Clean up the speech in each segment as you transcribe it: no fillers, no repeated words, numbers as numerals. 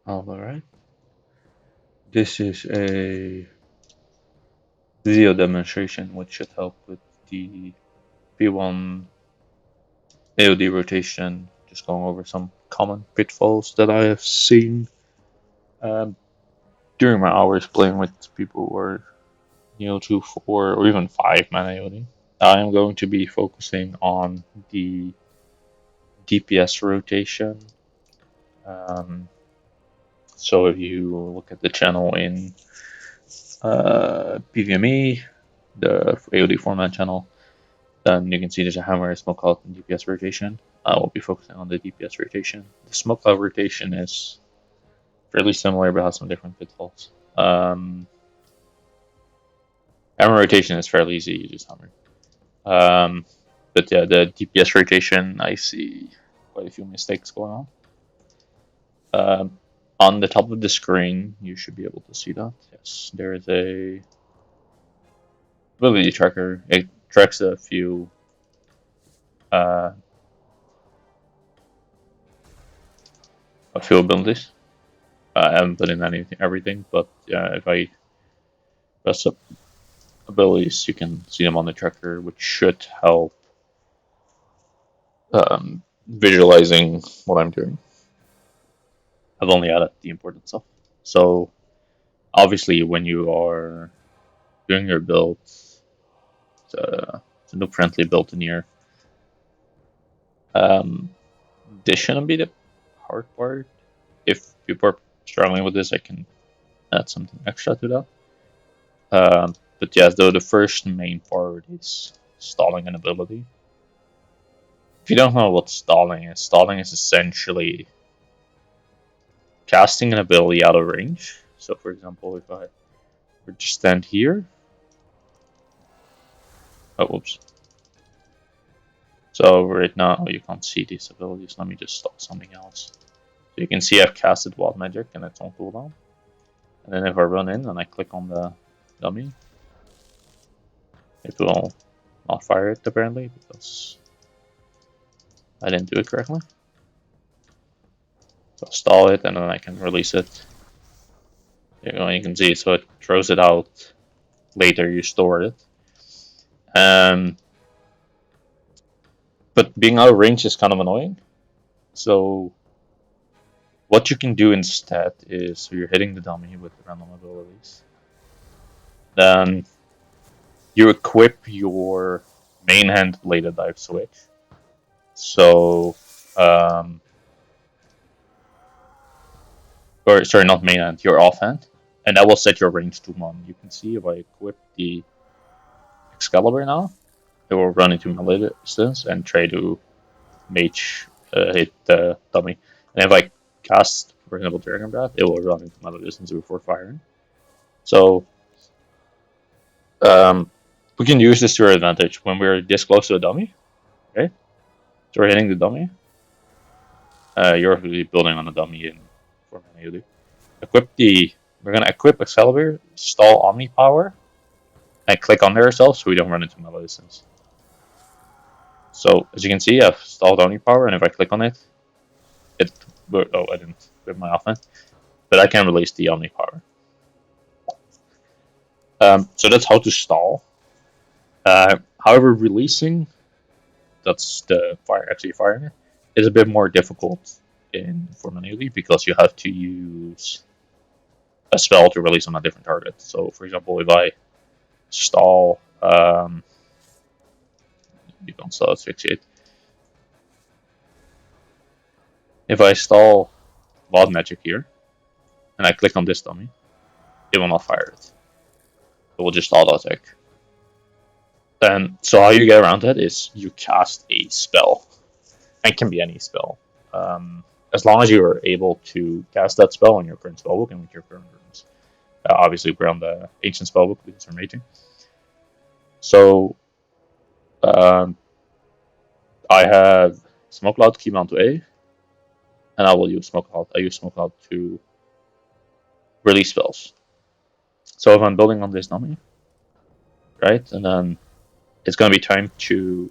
Alright, this is a video demonstration which should help with the P1 AOD rotation, just going over some common pitfalls that I have seen um, during my hours playing with people who are to 4 or even 5 man AOD. I am going to be focusing on the DPS rotation. Um, so if you look at the channel in PVME, the AOD format channel, then you can see there's a hammer, smoke cloud, and DPS rotation. I will be focusing on the DPS rotation. The smoke cloud rotation is fairly similar but has some different pitfalls. Hammer rotation is fairly easy, you just hammer. But yeah, the DPS rotation, I see quite a few mistakes going on. On the top of the screen, you should be able to see that. Yes, there is a ability tracker. It tracks uh, a few abilities. I haven't put in everything, but if I press up abilities, you can see them on the tracker, which should help visualizing what I'm doing. I've only added the important stuff. So obviously, when you are doing your build, it's a new friendly build in here. This shouldn't be the hard part. If people are struggling with this, I can add something extra to that. But yeah, though the first main part is stalling an ability. If you don't know what stalling is essentially casting an ability out of range. So, for example, if I were to stand here, oh, whoops. So right now you can't see these abilities. Let me just stop something else. So you can see I've casted Wild Magic and it's on cooldown. And then if I run in and I click on the dummy, it will not fire it apparently because I didn't do it correctly. So I'll stall it and then I can release it. You can see, so it throws it out. Later you store it. But being out of range is kind of annoying. So what you can do instead is, so you're hitting the dummy with the random abilities. Then you equip your main hand bladed dive switch. So, or sorry, not main hand, your offhand, and that will set your range to 1. You can see if I equip the Excalibur now, it will run into melee distance and try to mage hit the dummy. And if I cast, for example, Dragon Breath, it will run into melee distance before firing. So we can use this to our advantage when we're this close to a dummy. Okay, so we're hitting the dummy. You're building on a dummy in for many equip the. We're gonna equip Excalibur, stall Omni Power, and click on there ourselves so we don't run into melee distance. So as you can see, I've stalled Omni Power, and if I click on it, I didn't with my offense, but I can release the Omni Power. So that's how to stall. However, releasing, that's the firing, is a bit more difficult in Formanili because you have to use a spell to release on a different target. So, for example, if I stall, you don't stall asphyxiate. If I stall Wild Magic here, and I click on this dummy, it will not fire it. It will just auto attack. And so how you get around that is you cast a spell. It can be any spell. As long as you are able to cast that spell on your current spellbook and with your current runes. Obviously, we're on the ancient spellbook because we're maging. So, I have Smoke Cloud key mount to A, and I will use Smoke Cloud. I use Smoke Cloud to release spells. So if I'm building on this dummy, right, and then it's going to be time to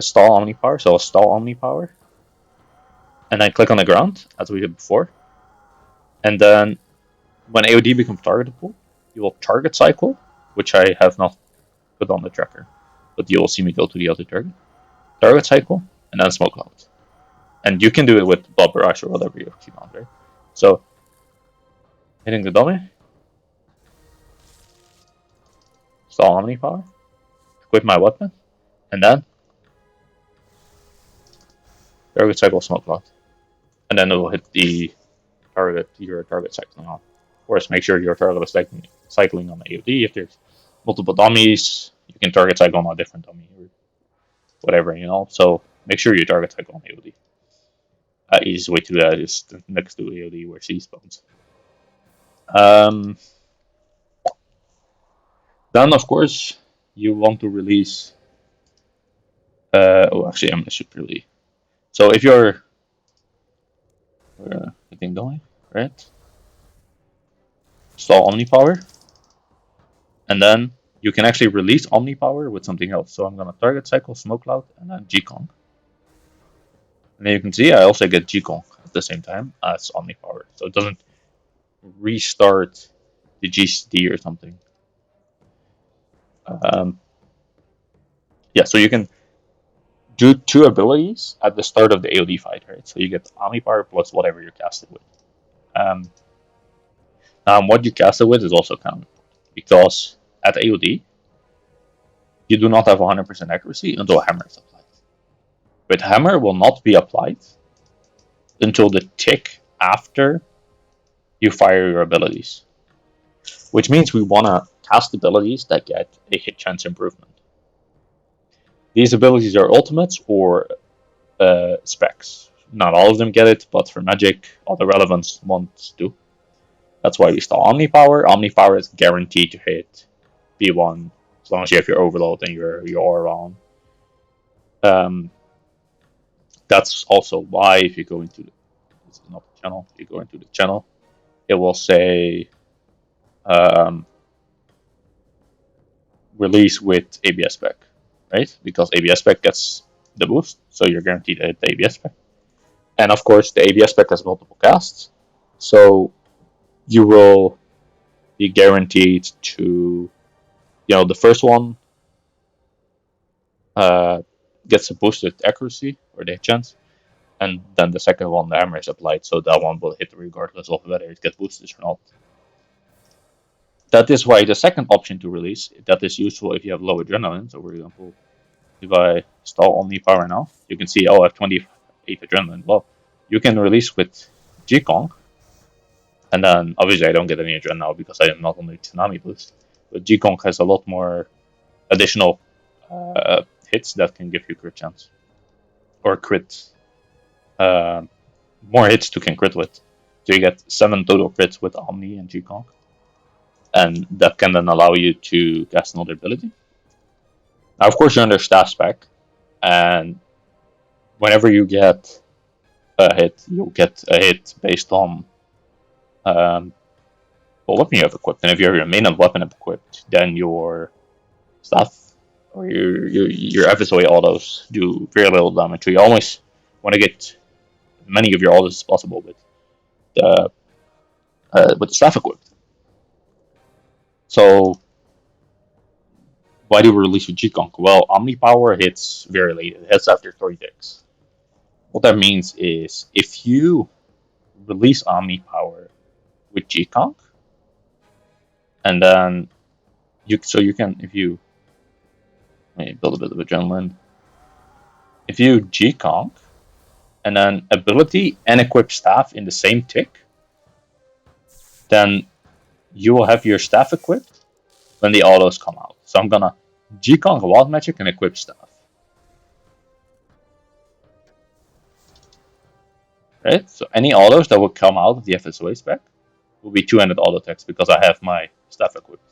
stall Omni Power. So I'll stall Omni Power. and then click on the ground, as we did before. And then when AOD becomes targetable, you will target cycle, which I have not put on the tracker, but you will see me go to the other target. Target cycle, and then smoke cloud. And you can do it with blood barrage or whatever you keep on, right? So, hitting the dummy, install Omni Power, equip my weapon, and then target cycle smoke cloud. And then it will hit the target your target cycling on. Of course, make sure your target is cycling on the AOD. If there's multiple dummies, you can target cycle on a different dummy or whatever, you know. So make sure you target cycle on AOD. Easiest way to do that is next to AOD where C spawns. Then, of course, you want to release. Actually, I should really. So if you're hitting dummy, right? Install Omni Power, and then you can actually release Omni Power with something else. So I'm gonna target cycle Smoke Cloud and then G-Kong. And then you can see I also get G-Kong at the same time as Omni Power. So it doesn't restart the GCD or something. Yeah, so you can do 2 abilities at the start of the AOD fight, right? So you get Omni Power plus whatever you're casted with. What you cast it with is also kind of important because at AOD, you do not have 100% accuracy until Hammer is applied. But Hammer will not be applied until the tick after you fire your abilities. Which means we want to cast abilities that get a hit chance improvement. These abilities are ultimates or specs. Not all of them get it, but for Magic, all the relevant ones do. That's why we install Omni Power. Omni Power is guaranteed to hit B1 as long as you have your Overload and your Aura on. That's also why if you go into this is not the channel, you go into the channel, it will say release with ABS spec, right? Because ABS spec gets the boost, so you're guaranteed to hit the ABS spec. And of course, the ABS spec has multiple casts, so you will be guaranteed to, the first one gets a boosted accuracy or the hit chance, and then the second one, the hammer is applied, so that one will hit regardless of whether it gets boosted or not. That is why the second option to release, that is useful if you have low adrenaline. So, for example, if I install Omni Power now, you can see, I have 28 adrenaline. Well, you can release with G-Kong, and then obviously I don't get any adrenaline now because I am not on the Tsunami boost. But G-Kong has a lot more additional hits that can give you crit chance. Or crit. More hits to can crit with. So you get 7 total crits with Omni and G-Kong. And that can then allow you to cast another ability. Now, of course, you're under staff spec, and whenever you get a hit, you'll get a hit based on what weapon you have equipped. And if you have your main weapon equipped, then your staff or your FSOA autos do very little damage. So you always want to get as many of your autos as possible with the staff equipped. So why do we release with G-Kong? Well, Omni Power hits very late. It hits after 3 ticks. What that means is if you release Omni Power with G-Kong, and then you can, if you build a bit of adrenaline, if you G-Kong and then ability and equip staff in the same tick, then you will have your staff equipped when the autos come out. So I'm gonna G-Kong Wild Magic and equip staff. Right? So any autos that will come out of the FSOA spec will be 2-handed auto attacks because I have my staff equipped.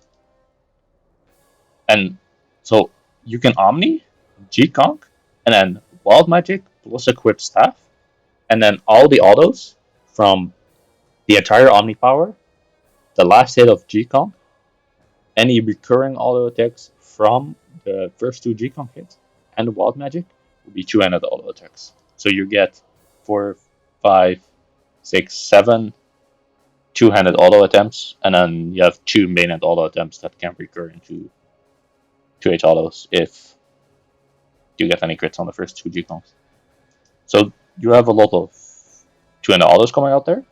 And so you can Omni, G-Kong, and then Wild Magic plus equip staff, and then all the autos from the entire Omni Power, the last hit of G-Kong, any recurring auto attacks from the first 2 G-Kong hits, and the Wild Magic will be 2-handed auto attacks. So you get, for 5, 6, 7 two-handed auto attempts, and then you have 2 main-hand auto attempts that can recur into 2H autos if you get any crits on the first 2 G-Kongs. So you have a lot of 2-handed autos coming out there,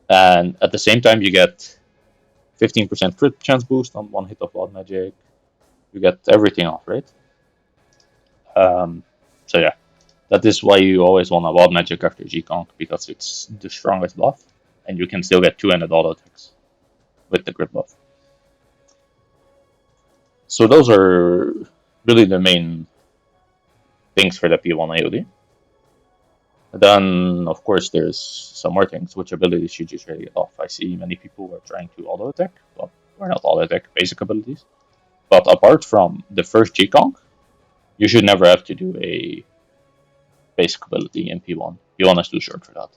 and at the same time you get 15% crit chance boost on 1 hit of Blood Magic. You get everything off, right? So yeah, that is why you always want a Wild Magic after G-Kong, because it's the strongest buff, and you can still get 2-handed auto attacks with the crit buff. So those are really the main things for the P1 AOD. Then, of course, there's some more things. Which abilities should you try to get off? I see many people who are trying to auto attack, but we're not auto attack basic abilities. But apart from the first G-Kong, you should never have to do a basic ability in P1. P1 is too short for that.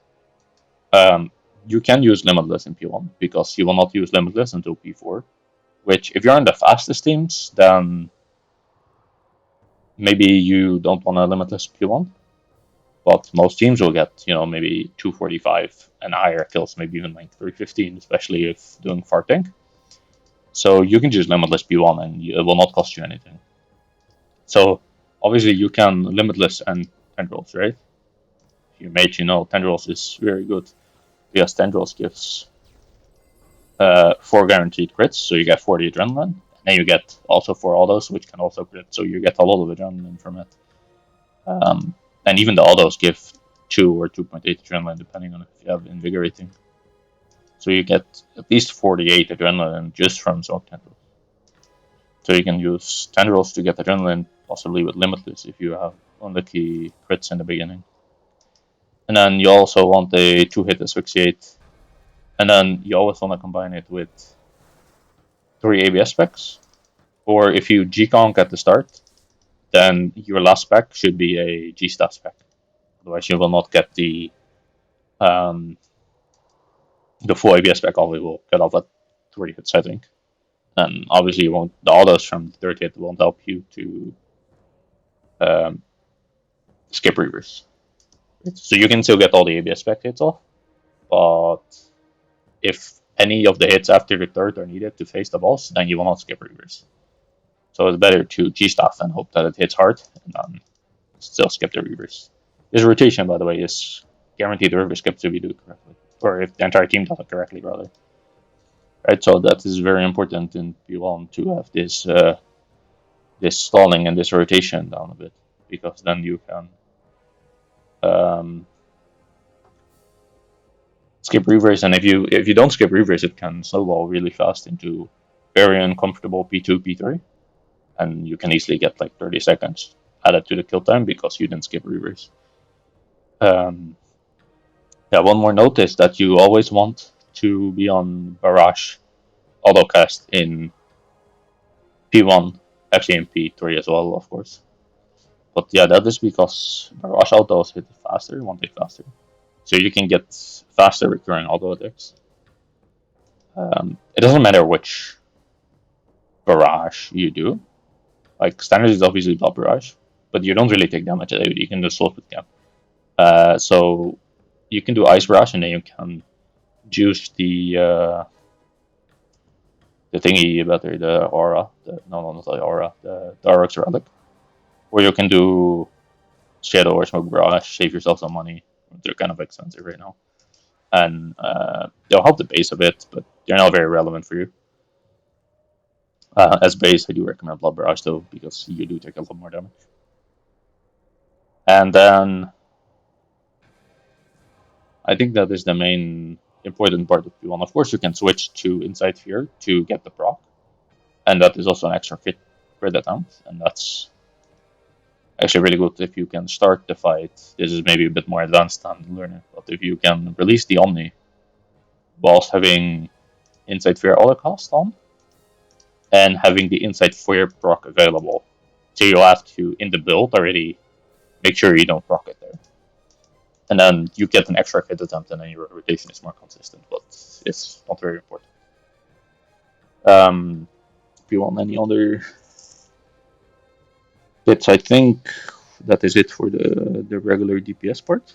You can use Limitless in P1 because you will not use Limitless until P4. Which, if you're in the fastest teams, then maybe you don't want a Limitless P1. But most teams will get, maybe 245 and higher kills, maybe even like 315, especially if doing farting. So you can just Limitless P1 and it will not cost you anything. So obviously you can Limitless and Tendrils, right? If you mage, Tendrils is very good because Tendrils gives 4 guaranteed crits, so you get 40 adrenaline. And you get also 4 autos, which can also crit, so you get a lot of adrenaline from it. And even the autos give 2 or 2.8 adrenaline, depending on if you have invigorating. So you get at least 48 adrenaline just from Zone Tendrils. So you can use Tendrils to get adrenaline, possibly with Limitless if you have unlucky crits in the beginning. And then you also want a 2-hit asphyxiate. And then you always want to combine it with 3 ABS specs. Or if you G-Konk at the start, then your last spec should be a G-Staff spec. Otherwise you will not get the full ABS spec. Only will get off at 3 hits, I think. And obviously you won't, the autos from the 3rd hit won't help you to skip reavers. So you can still get all the ABS spec hits off, but if any of the hits after the 3rd are needed to face the boss, then you will not skip reavers. So it's better to G-Staff and hope that it hits hard, and then still skip the reavers. This rotation, by the way, is guaranteed reaver skips if you do it correctly. Or if the entire team does it correctly, rather. Right, so that is very important in P1 to have this this stalling and this rotation down a bit, because then you can skip reavers, and if you don't skip reavers, it can snowball really fast into very uncomfortable P2, P3, and you can easily get like 30 seconds added to the kill time because you didn't skip reavers. One more note is that you always want to be on Barrage autocast in P1, actually in P3 as well, of course. But yeah, that is because Barrage autos hit faster, 1 tick faster. So you can get faster recurring auto attacks. It doesn't matter which Barrage you do. Like, standard is obviously Blood Barrage, but you don't really take damage at it. You can do Soul Split Camp. So you can do Ice Barrage, and then you can juice the thingy better, the Aura. Not the Aura, the Dark's Relic. Or you can do Shadow or Smoke Barrage, save yourself some money. They're kind of expensive right now. And they'll help the base a bit, but they're not very relevant for you. As base, I do recommend Blood Barrage though, because you do take a lot more damage. And then I think that is the main important part of P1. Of course, you can switch to Inside Fear to get the proc, and that is also an extra crit attempt, and that's actually really good if you can start the fight. This is maybe a bit more advanced than learning, but if you can release the Omni whilst having Inside Fear autocast on, and having the Inside Fear proc available, so you'll have to, in the build already, make sure you don't proc it there. And then you get an extra crit attempt, and then your rotation is more consistent, but it's not very important. If you want any other bits, I think that is it for the regular DPS part.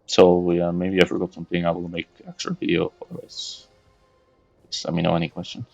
So yeah, maybe I forgot something. I will make extra video. Otherwise, just let me know any questions.